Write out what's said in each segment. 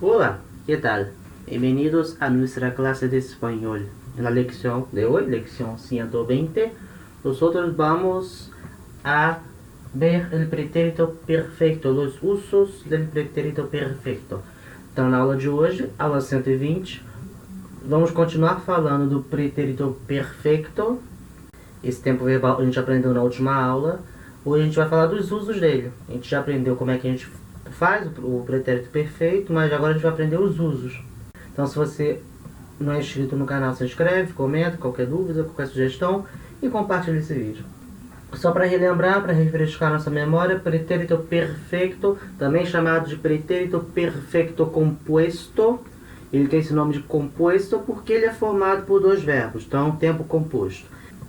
Hola, ¿qué tal? Bienvenidos a nuestra clase de español. En la lección de hoy, lección 120, nosotros vamos a ver el pretérito perfeito, los usos del pretérito perfeito. Então, na aula de hoje, aula 120, vamos continuar falando do pretérito perfeito. Esse tempo verbal a gente aprendeu na última aula. Hoje a gente vai falar dos usos dele. A gente já aprendeu como é que a gente faz o pretérito perfeito, mas agora a gente vai aprender os usos. Então, se você não é inscrito no canal, se inscreve, comenta, qualquer dúvida, qualquer sugestão e compartilha esse vídeo. Só para relembrar, para refrescar nossa memória, pretérito perfeito, também chamado de pretérito perfeito composto. Ele tem esse nome de composto porque ele é formado por dois verbos, então é um tempo composto.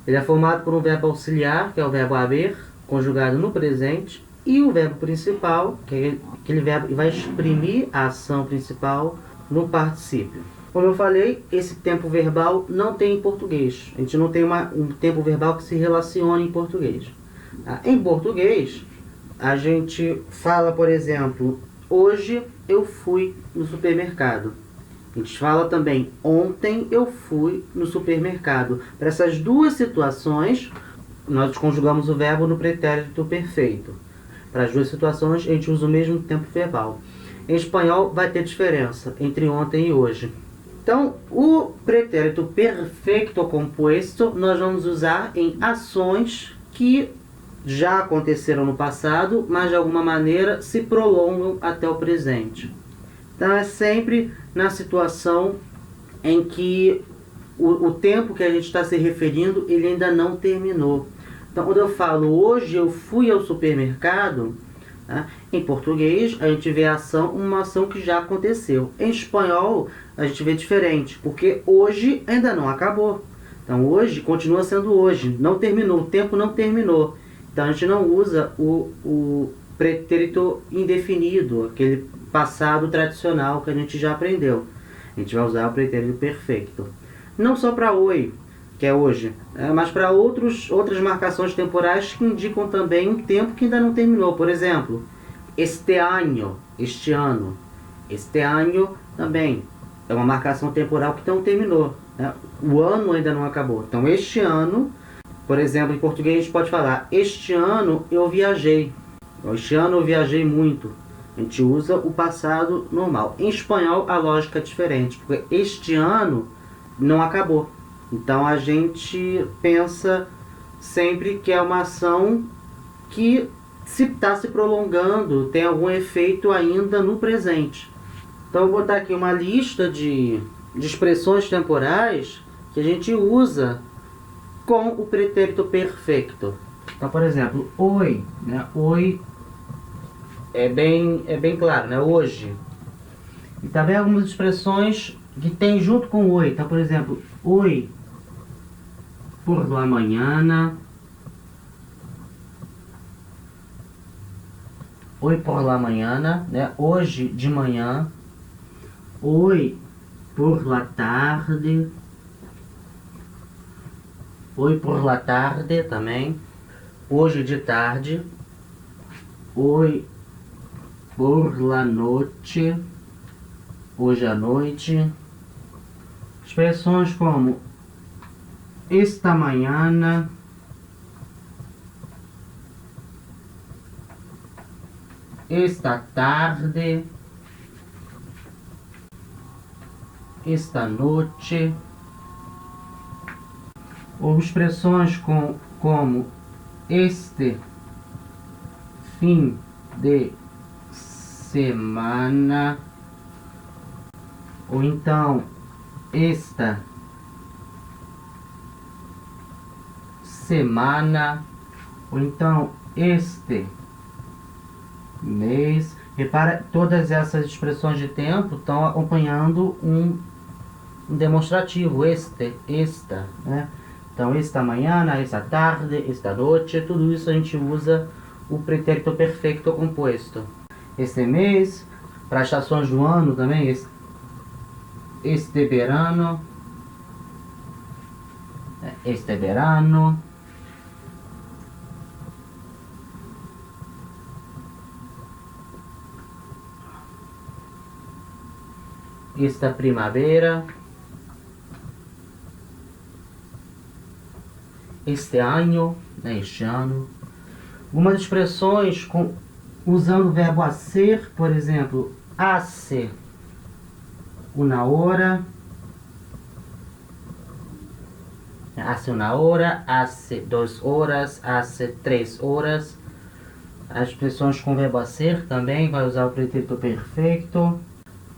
Ele é formado por um verbo auxiliar, que é o verbo haver, conjugado no presente, e o verbo principal, que é aquele verbo que vai exprimir a ação principal no particípio. Como eu falei, esse tempo verbal não tem em português. A gente não tem um tempo verbal que se relacione em português. Em português, a gente fala, por exemplo, hoje eu fui no supermercado. A gente fala também, ontem eu fui no supermercado. Para essas duas situações, nós conjugamos o verbo no pretérito perfeito. Para as duas situações, a gente usa o mesmo tempo verbal. Em espanhol, vai ter diferença entre ontem e hoje. Então, o pretérito perfeito composto nós vamos usar em ações que já aconteceram no passado, mas de alguma maneira se prolongam até o presente. Então, é sempre na situação em que o tempo que a gente está se referindo, ele ainda não terminou. Então, quando eu falo hoje eu fui ao supermercado, tá? Em português a gente vê a ação, uma ação que já aconteceu. Em espanhol a gente vê diferente, porque hoje ainda não acabou. Então, hoje continua sendo hoje, não terminou, o tempo não terminou. Então, a gente não usa o pretérito indefinido, aquele passado tradicional que a gente já aprendeu. A gente vai usar o pretérito perfeito. Não só para hoje, que é hoje, mas para outras marcações temporais que indicam também um tempo que ainda não terminou. Por exemplo, este ano, este ano. Este ano também é uma marcação temporal que não terminou, né? O ano ainda não acabou. Então, este ano, por exemplo, em português a gente pode falar, este ano eu viajei. Este ano eu viajei muito. A gente usa o passado normal. Em espanhol a lógica é diferente, porque este ano não acabou. Então a gente pensa sempre que é uma ação que está se prolongando, tem algum efeito ainda no presente. Então eu vou botar aqui uma lista de expressões temporais que a gente usa com o pretérito perfeito. Então, por exemplo, oi, né? Oi é bem claro, né? Hoje. E também algumas expressões que tem junto com oi. Então, por exemplo, oi por la mañana. Oi por la mañana, né? Hoje de manhã. Oi por la tarde. Oi por la tarde também. Hoje de tarde. Oi por la noche. Hoje à noite. Expressões como esta mañana, esta tarde, esta noite. Ou expressões como este fim de semana, ou então esta semana, ou então este mês. Repara, todas essas expressões de tempo estão acompanhando um demonstrativo, esta, né? Então, esta manhã, esta tarde, esta noite, tudo isso a gente usa o pretérito perfeito composto. Este mês, para as estações do ano também, este verano, este verano. esta primavera, este ano, né, este ano. Algumas expressões usando o verbo hacer, por exemplo, hace una hora, hace una hora, hace 2 horas, hace 3 horas. As expressões com o verbo hacer também vai usar o pretérito perfeito,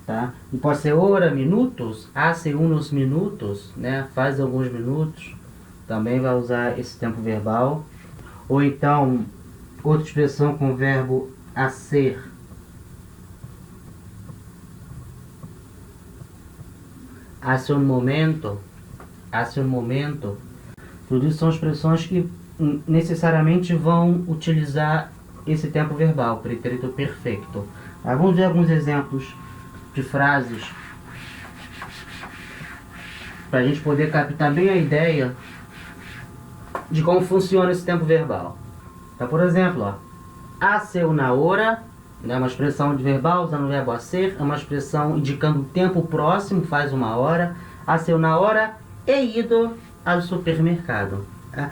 tá? E pode ser hora, minutos, hace unos minutos, né? Faz alguns minutos, também vai usar esse tempo verbal. Ou então, outra expressão com o verbo hacer, hace un momento, hace un momento. Tudo isso são expressões que necessariamente vão utilizar esse tempo verbal, pretérito perfeito. Vamos ver alguns exemplos de frases para a gente poder captar bem a ideia de como funciona esse tempo verbal. Então, por exemplo, ó, hace una hora, é uma expressão de verbal usando o verbo hacer, é uma expressão indicando o tempo próximo, faz uma hora. Hace una hora he ido ao supermercado. Tá?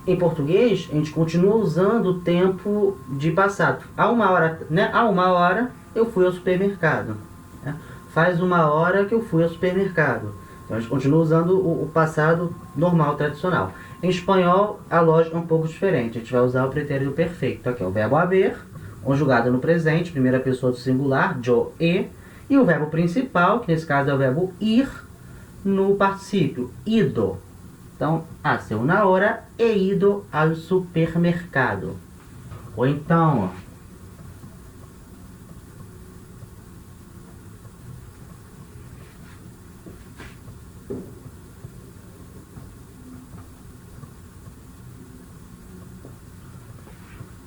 Em português, a gente continua usando o tempo de passado. Há uma hora, né? Há uma hora eu fui ao supermercado. Né? Faz uma hora que eu fui ao supermercado. Então a gente continua usando o passado normal, tradicional. Em espanhol, a lógica é um pouco diferente. A gente vai usar o pretérito perfeito, que é o verbo haber, conjugado no presente, primeira pessoa do singular, yo, e o verbo principal, que nesse caso é o verbo ir, no particípio, ido. Então, hace una hora he ido ao supermercado. Ou então, ó,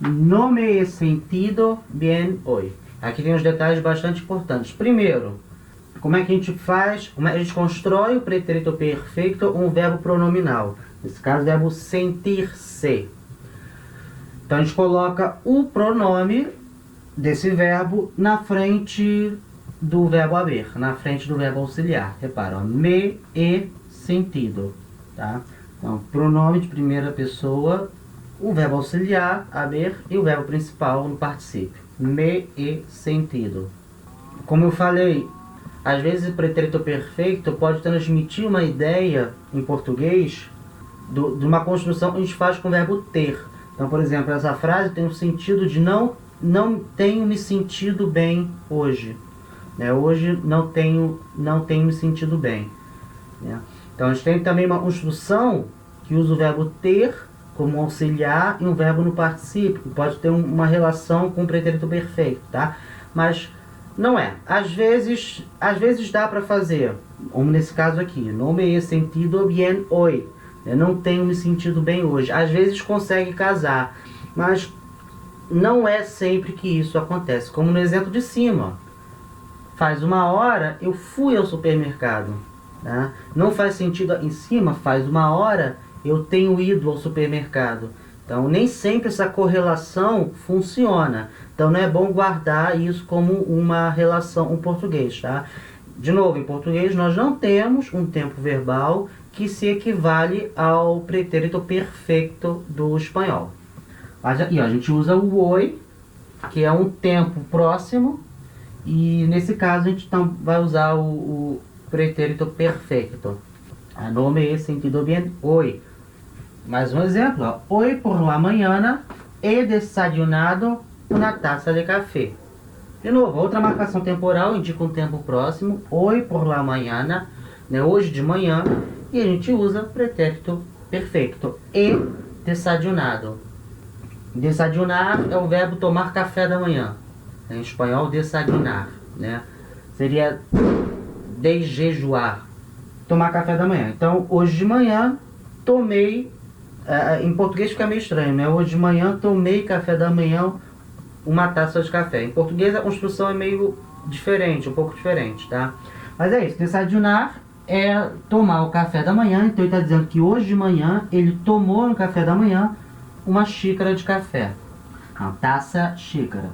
no me he sentido bien hoy. Aqui tem uns detalhes bastante importantes. Primeiro, como é que a gente faz, como é que a gente constrói o pretérito perfeito, um verbo pronominal. Nesse caso, o verbo sentir-se. Então, a gente coloca o pronome desse verbo na frente do verbo haber, na frente do verbo auxiliar. Repara, ó, me he sentido. Tá? Então, pronome de primeira pessoa, o verbo auxiliar, haber, e o verbo principal no particípio. Me he sentido. Como eu falei, às vezes o pretérito perfeito pode transmitir uma ideia em português de uma construção que a gente faz com o verbo ter. Então, por exemplo, essa frase tem o sentido de não tenho me sentido bem hoje. Né? Hoje não tenho me sentido bem. Né? Então, a gente tem também uma construção que usa o verbo ter como auxiliar e um verbo no particípio, que pode ter uma relação com o pretérito perfeito, tá? Mas não é. Às vezes dá para fazer, como nesse caso aqui, no me he sentido bien hoy. Eu não tenho me sentido bem hoje. Às vezes consegue casar, mas não é sempre que isso acontece. Como no exemplo de cima. Faz uma hora eu fui ao supermercado. Tá? Não faz sentido em cima, faz uma hora eu tenho ido ao supermercado. Então, nem sempre essa correlação funciona. Então, não é bom guardar isso como uma relação em português, tá? De novo, em português nós não temos um tempo verbal que se equivale ao pretérito perfeito do espanhol. E ó, a gente usa o hoy, que é um tempo próximo, e nesse caso a gente vai usar o pretérito perfeito. No me he sentido bien hoy. Mais um exemplo, ó. Hoy por la mañana he desayunado una taza de café. De novo, outra marcação temporal indica um tempo próximo. Hoy por la mañana, né, hoje de manhã, e a gente usa pretérito perfeito. He desayunado. Desayunar é o verbo tomar café da manhã. Em espanhol, desayunar, né? Seria desjejuar, tomar café da manhã. Então, hoje de manhã, tomei... em português fica meio estranho, né? Hoje de manhã, tomei café da manhã, uma taça de café. Em português, a construção é meio diferente, um pouco diferente, tá? Mas é isso, desayunar é tomar o café da manhã. Então, ele está dizendo que hoje de manhã, ele tomou no café da manhã uma xícara de café. Não, taça, xícara.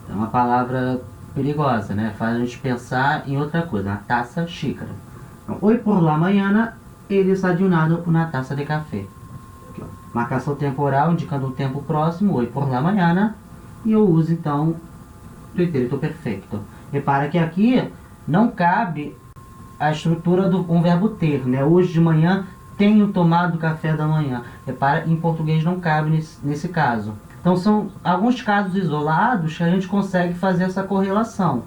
É uma palavra perigosa, né? Faz a gente pensar em outra coisa, na taça, xícara. Então, hoy por la mañana he desayunado una taça de café. Aqui, ó. Marcação temporal indicando um tempo próximo, hoy por la mañana, e eu uso então o pretérito perfeito. Repara que aqui não cabe a estrutura do um verbo ter, né? Hoje de manhã tenho tomado café da manhã. Repara, em português não cabe nesse caso. Então são alguns casos isolados que a gente consegue fazer essa correlação.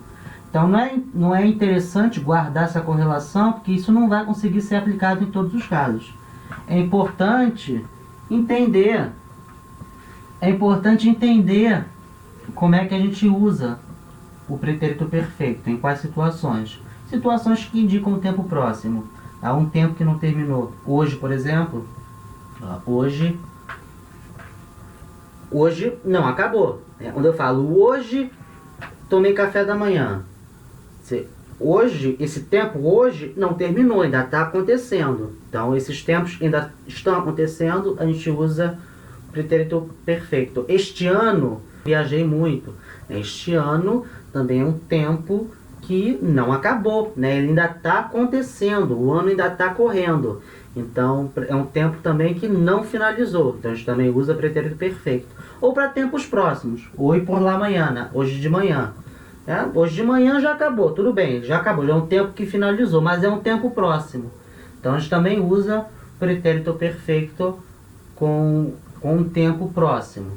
Então não é interessante guardar essa correlação, porque isso não vai conseguir ser aplicado em todos os casos. É importante entender como é que a gente usa o pretérito perfeito, em quais situações. Situações que indicam o tempo próximo. Há um tempo que não terminou. Hoje, por exemplo, hoje não acabou. Quando eu falo hoje, tomei café da manhã. Hoje, esse tempo hoje não terminou, ainda está acontecendo. Então, esses tempos ainda estão acontecendo, a gente usa o pretérito perfeito. Este ano, viajei muito. Este ano também é um tempo que não acabou, né? Ele ainda está acontecendo, o ano ainda está correndo. Então, é um tempo também que não finalizou. Então, a gente também usa pretérito perfeito. Ou para tempos próximos. Hoy por la mañana, hoje de manhã. Hoje de manhã já acabou, tudo bem, já acabou, já é um tempo que finalizou, mas é um tempo próximo. Então, a gente também usa o pretérito perfeito com um tempo próximo.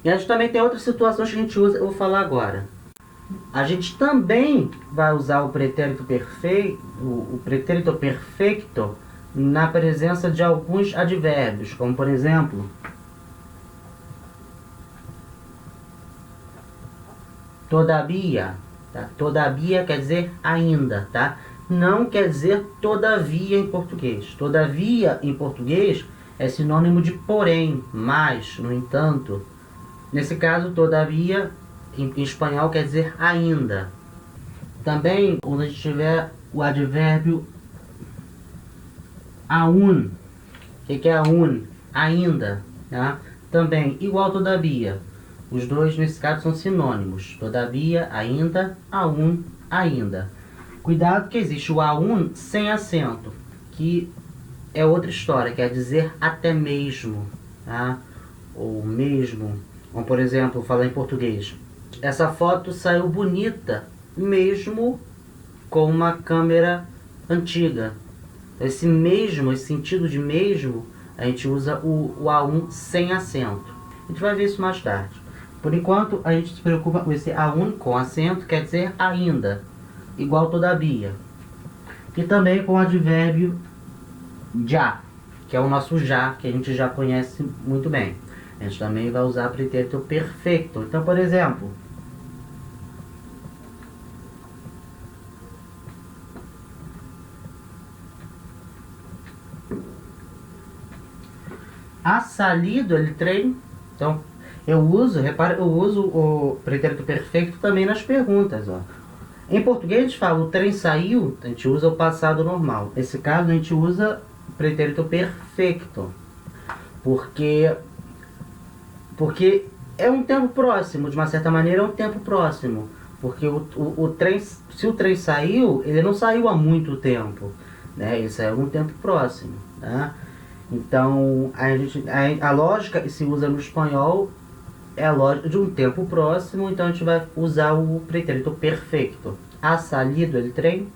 E a gente também tem outras situações que a gente usa, eu vou falar agora. A gente também vai usar o pretérito perfeito na presença de alguns advérbios, como por exemplo, todavia, tá? Todavia quer dizer ainda, tá? Não quer dizer todavia em português. Todavia em português é sinônimo de porém, mas, no entanto. Nesse caso, todavia em espanhol quer dizer ainda. Também, quando a gente tiver o advérbio aún, o que é aún? Ainda, tá? Também, igual todavia. Os dois, nesse caso, são sinônimos. Todavia, ainda, aún, ainda. Cuidado que existe o aún sem acento, que é outra história, quer dizer até mesmo, tá? Ou mesmo. Como, por exemplo, falar em português. Essa foto saiu bonita, mesmo com uma câmera antiga. Esse mesmo, esse sentido de mesmo, a gente usa o aún sem acento. A gente vai ver isso mais tarde. Por enquanto, a gente se preocupa com esse aún com acento, quer dizer ainda, igual todavia. E também com o advérbio já, que é o nosso já, que a gente já conhece muito bem. A gente também vai usar pretérito perfeito. Então, por exemplo, ha salido el tren. Então, repara, eu uso o pretérito perfeito também nas perguntas, ó. Em português a gente fala o trem saiu, a gente usa o passado normal. Nesse caso a gente usa o pretérito perfeito. Porque é um tempo próximo, de uma certa maneira é um tempo próximo. Porque o trem, se o trem saiu, ele não saiu há muito tempo, né? Ele saiu um tempo próximo, tá? Então, a lógica que se usa no espanhol é a lógica de um tempo próximo, então a gente vai usar o pretérito perfeito. Ha salido el tren,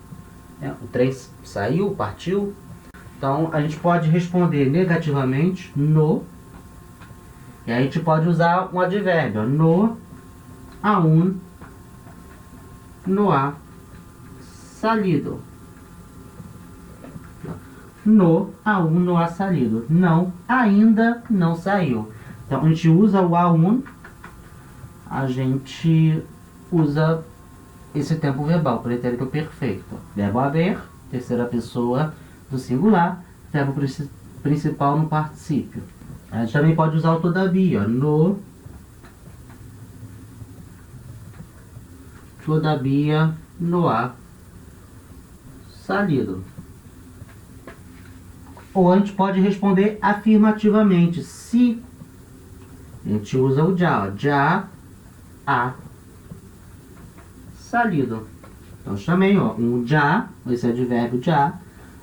o trem saiu, partiu. Então, a gente pode responder negativamente, no. E a gente pode usar um advérbio, no, aún, no ha salido. No, aún no ha salido. Não, ainda não saiu. Então, a gente usa o aún, a gente usa esse tempo verbal, pretérito perfeito. Verbo haver, terceira pessoa do singular, verbo principal no particípio. A gente também pode usar o todavia, no, todavia no ha salido. Ou a gente pode responder afirmativamente, se. A gente usa o já, já ha salido. Então também, ó, um já, esse advérbio já,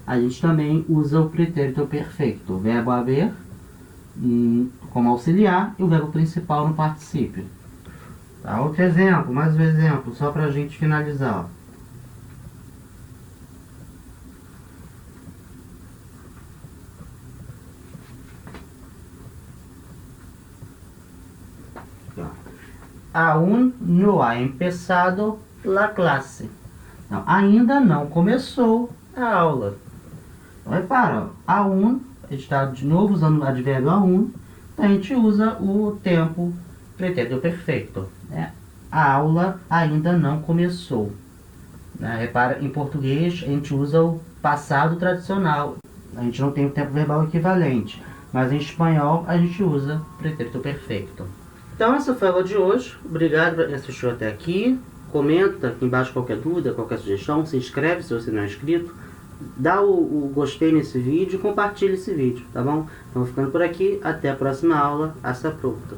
a gente também usa o pretérito perfeito. O verbo haver como auxiliar e o verbo principal no particípio. Tá, outro exemplo, mais um exemplo, só pra gente finalizar, ó. Aún no ha empezado la clase. Então, ainda não começou a aula. Então, repara, aún, a gente está de novo usando o advérbio aún, então a gente usa o tempo pretérito perfeito, né? A aula ainda não começou. Né? Repara, em português a gente usa o passado tradicional, a gente não tem o tempo verbal equivalente, mas em espanhol a gente usa o pretérito perfeito. Então essa foi a aula de hoje, obrigado por assistir até aqui, comenta aqui embaixo qualquer dúvida, qualquer sugestão, se inscreve se você não é inscrito, dá o gostei nesse vídeo e compartilha esse vídeo, tá bom? Então ficando por aqui, até a próxima aula, hasta pronto!